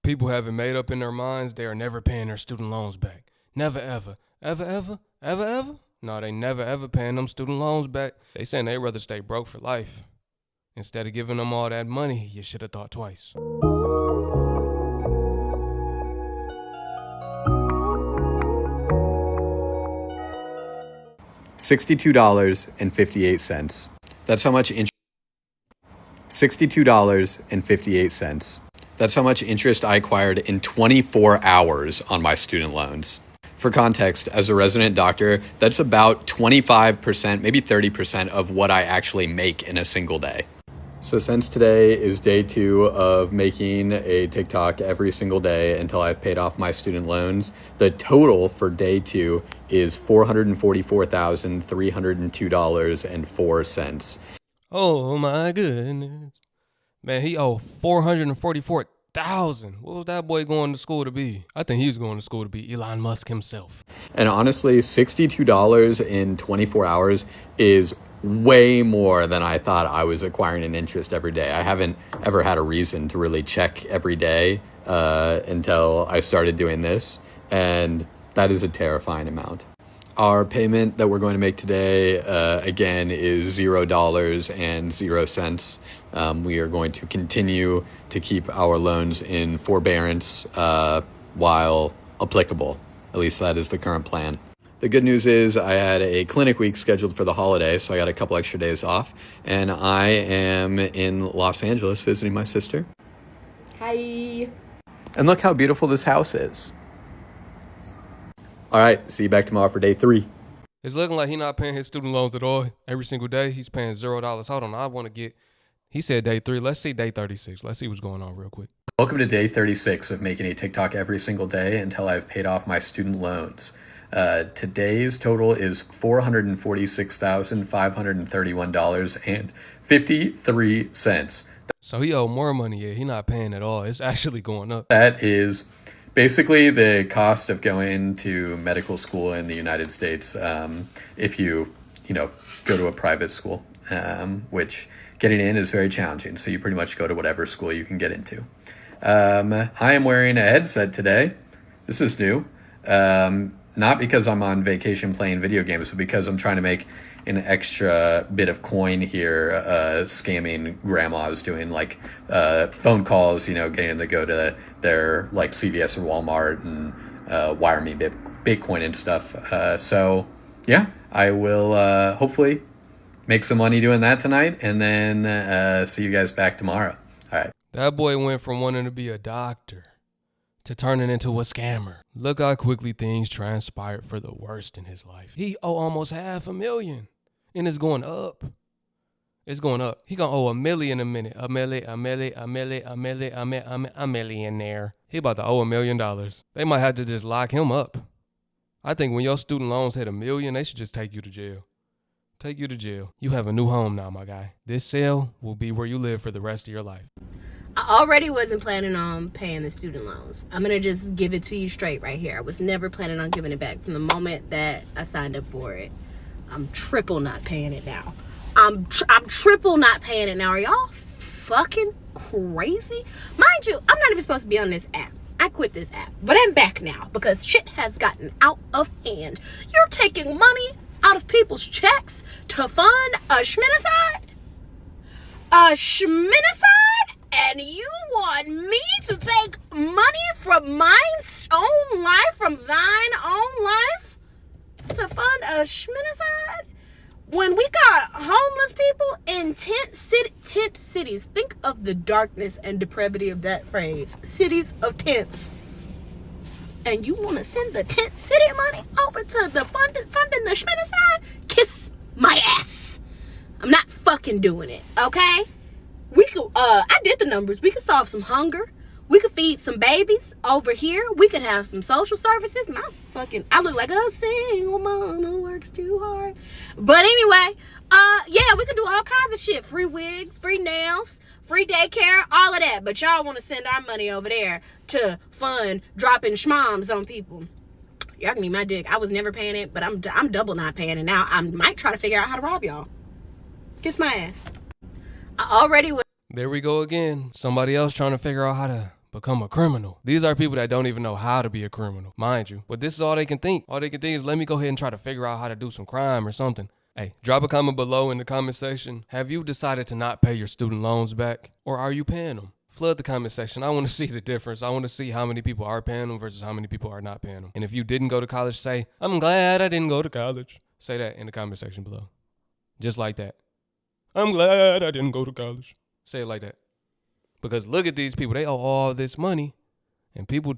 People haven't made up in their minds they are never paying their student loans back. Never ever. Ever ever? Ever ever? No, they never ever paying them student loans back. They saying they'd rather stay broke for life. Instead of giving them all that money, you should have thought twice. $62.58. That's how much $62.58. That's how much interest I acquired in 24 hours on my student loans. For context, as a resident doctor, that's about 25%, maybe 30% of what I actually make in a single day. So since today is day 2 of making a TikTok every single day until I've paid off my student loans, the total for day 2 is $444,302.04. Oh my goodness. Man, he owed $444,000. What was that boy going to school to be? I think he was going to school to be Elon Musk himself. And honestly, $62 in 24 hours is way more than I thought I was acquiring in interest every day. I haven't ever had a reason to really check every day until I started doing this. And that is a terrifying amount. Our payment that we're going to make today, again, is $0.00. We are going to continue to keep our loans in forbearance while applicable. At least that is the current plan. The good news is I had a clinic week scheduled for the holiday, so I got a couple extra days off. And I am in Los Angeles visiting my sister. Hi. And look how beautiful this house is. All right, see you back tomorrow for day 3. It's looking like he's not paying his student loans at all. Every single day, he's paying $0. Hold on, I want to get... He said day 3. Let's see day 36. Let's see what's going on real quick. Welcome to day 36 of making a TikTok every single day until I've paid off my student loans. Today's total is $446,531.53. So he owed more money yet. He's not paying at all. It's actually going up. That is basically the cost of going to medical school in the United States if you go to a private school, which getting in is very challenging. So you pretty much go to whatever school you can get into. I am wearing a headset today. This is new. Not because I'm on vacation playing video games, but because I'm trying to make an extra bit of coin here, scamming grandmas, doing like phone calls, getting them to go to their like CVS or Walmart and wire me Bitcoin and stuff. So yeah, I will hopefully make some money doing that tonight, and then see you guys back tomorrow. All right. That boy went from wanting to be a doctor to turning into a scammer. Look how quickly things transpired for the worst in his life. He owe almost $500,000, and it's going up. It's going up. He gonna owe $1 million a minute. A millionaire. He about to owe $1 million. They might have to just lock him up. I think when your student loans hit $1 million, they should just take you to jail. Take you to jail. You have a new home now, my guy. This cell will be where you live for the rest of your life. I already wasn't planning on paying the student loans. I'm going to just give it to you straight right here. I was never planning on giving it back from the moment that I signed up for it. I'm triple not paying it now. I'm triple not paying it now. Are y'all fucking crazy? Mind you, I'm not even supposed to be on this app. I quit this app, but I'm back now because shit has gotten out of hand. You're taking money out of people's checks to fund a schminicide? A schminicide? And you want me to take money from my own life, from thine own life, to fund a schminicide? When we got homeless people in tent cities, think of the darkness and depravity of that phrase. Cities of tents. And you want to send the tent city money over to the funding the schminicide? Kiss my ass. I'm not fucking doing it, okay? We could, I did the numbers. We could solve some hunger. We could feed some babies over here. We could have some social services. I look like a single mom who works too hard. But anyway, yeah, we could do all kinds of shit. Free wigs, free nails, free daycare, all of that. But y'all want to send our money over there to fund dropping schmoms on people. Y'all can eat my dick. I was never paying it, but I'm double not paying it now. I might try to figure out how to rob y'all. Kiss my ass. I already was. There we go again. Somebody else trying to figure out how to become a criminal. These are people that don't even know how to be a criminal, mind you. But this is all they can think. All they can think is, let me go ahead and try to figure out how to do some crime or something. Hey, drop a comment below in the comment section. Have you decided to not pay your student loans back, or are you paying them? Flood the comment section. I want to see the difference. I want to see how many people are paying them versus how many people are not paying them. And if you didn't go to college, say, I'm glad I didn't go to college. Say that in the comment section below. Just like that. I'm glad I didn't go to college. Say it like that. Because look at these people. They owe all this money. And people,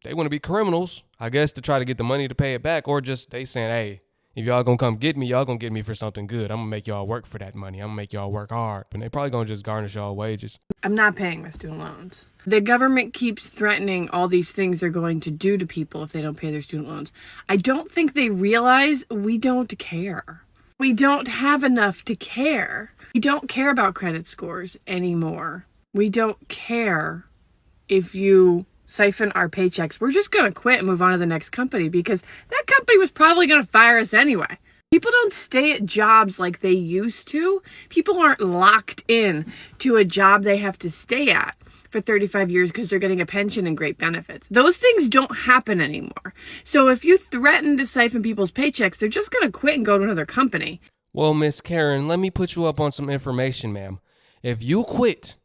they want to be criminals, I guess, to try to get the money to pay it back. Or just they saying, hey, if y'all gonna come get me, y'all gonna get me for something good. I'm gonna make y'all work for that money. I'm gonna make y'all work hard. And they probably gonna just garnish y'all wages. I'm not paying my student loans. The government keeps threatening all these things they're going to do to people if they don't pay their student loans. I don't think they realize we don't care. We don't have enough to care. We don't care about credit scores anymore. We don't care if you siphon our paychecks. We're just going to quit and move on to the next company because that company was probably going to fire us anyway. People don't stay at jobs like they used to. People aren't locked in to a job they have to stay at for 35 years because they're getting a pension and great benefits. Those things don't happen anymore. So if you threaten to siphon people's paychecks, they're just going to quit and go to another company. Well, Miss Karen, let me put you up on some information, ma'am. If you quit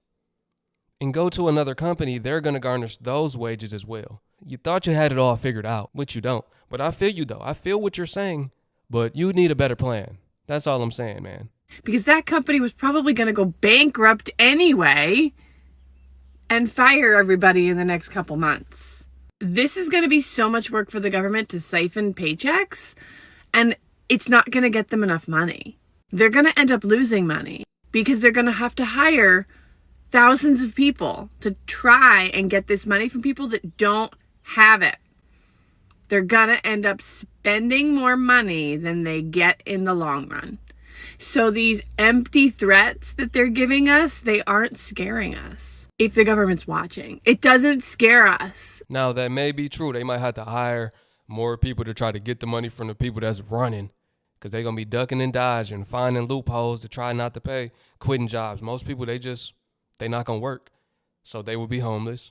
and go to another company, they're going to garnish those wages as well. You thought you had it all figured out, which you don't. But I feel you, though. I feel what you're saying, but you need a better plan. That's all I'm saying, man. Because that company was probably going to go bankrupt anyway and fire everybody in the next couple months. This is going to be so much work for the government to siphon paychecks, and it's not going to get them enough money. They're going to end up losing money because they're going to have to hire thousands of people to try and get this money from people that don't have it. They're going to end up spending more money than they get in the long run. So these empty threats that they're giving us, they aren't scaring us. If the government's watching, it doesn't scare us. Now, that may be true. They might have to hire more people to try to get the money from the people that's running, because they're going to be ducking and dodging, finding loopholes to try not to pay, quitting jobs. Most people, they're not going to work, so they will be homeless.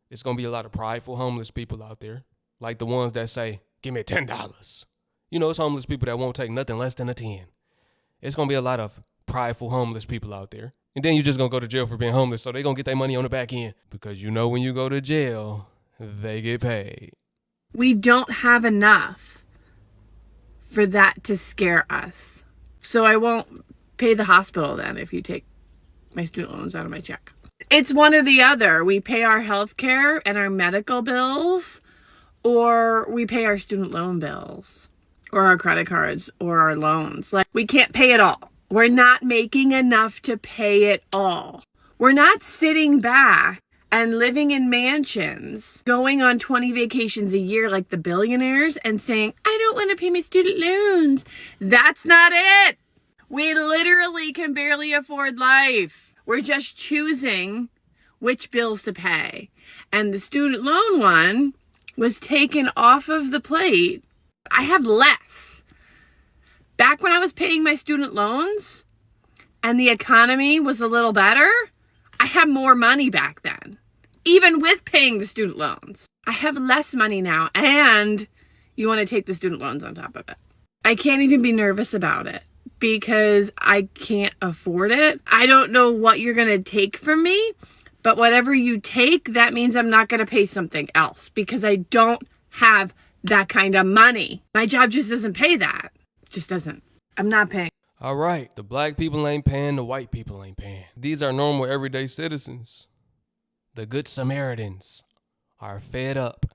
It's going to be a lot of prideful homeless people out there, like the ones that say, give me $10. You know, it's homeless people that won't take nothing less than a 10. It's going to be a lot of prideful homeless people out there. And then you're just going to go to jail for being homeless, so they're going to get their money on the back end. Because you know when you go to jail, they get paid. We don't have enough for that to scare us. So I won't pay the hospital then if you take my student loans out of my check. It's one or the other. We pay our health care and our medical bills, or we pay our student loan bills, or our credit cards, or our loans. Like, we can't pay it all. We're not making enough to pay it all. We're not sitting back and living in mansions, going on 20 vacations a year like the billionaires and saying, I don't want to pay my student loans. That's not it. We literally can barely afford life. We're just choosing which bills to pay. And the student loan one was taken off of the plate. I have less. Back when I was paying my student loans and the economy was a little better, I had more money back then, even with paying the student loans. I have less money now, and you want to take the student loans on top of it. I can't even be nervous about it because I can't afford it. I don't know what you're going to take from me, but whatever you take, that means I'm not going to pay something else because I don't have that kind of money. My job just doesn't pay that. It just doesn't. I'm not paying. All right, the black people ain't paying, the white people ain't paying. These are normal everyday citizens. The good Samaritans are fed up.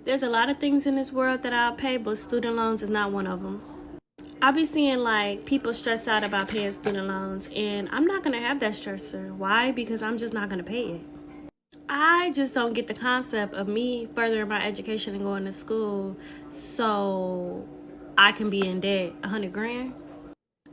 There's a lot of things in this world that I'll pay, but student loans is not one of them. I'll be seeing like people stress out about paying student loans, and I'm not going to have that stressor. Why? Because I'm just not going to pay it. I just don't get the concept of me furthering my education and going to school so I can be in debt $100,000.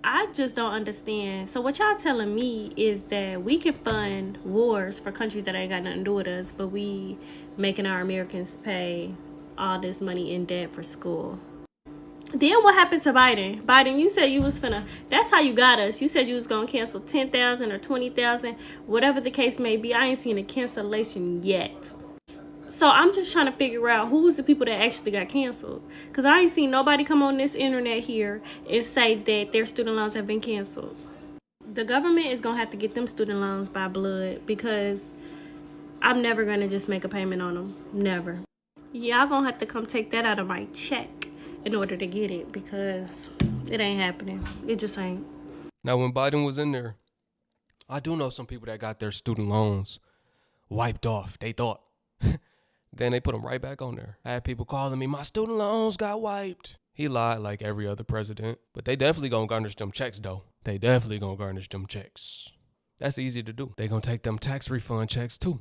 I just don't understand. So what y'all telling me is that we can fund wars for countries that ain't got nothing to do with us, but we making our Americans pay all this money in debt for school. Then what happened to Biden? Biden, you said you was finna, that's how you got us. You said you was gonna cancel 10,000 or 20,000, whatever the case may be. I ain't seen a cancellation yet. So I'm just trying to figure out who was the people that actually got canceled. Because I ain't seen nobody come on this internet here and say that their student loans have been canceled. The government is going to have to get them student loans by blood, because I'm never going to just make a payment on them. Never. Y'all going to have to come take that out of my check in order to get it, because it ain't happening. It just ain't. Now, when Biden was in there, I do know some people that got their student loans wiped off. They thought. Then they put them right back on there. I had people calling me, my student loans got wiped. He lied like every other president. But they definitely gonna garnish them checks, though. They definitely gonna garnish them checks. That's easy to do. They gonna take them tax refund checks, too.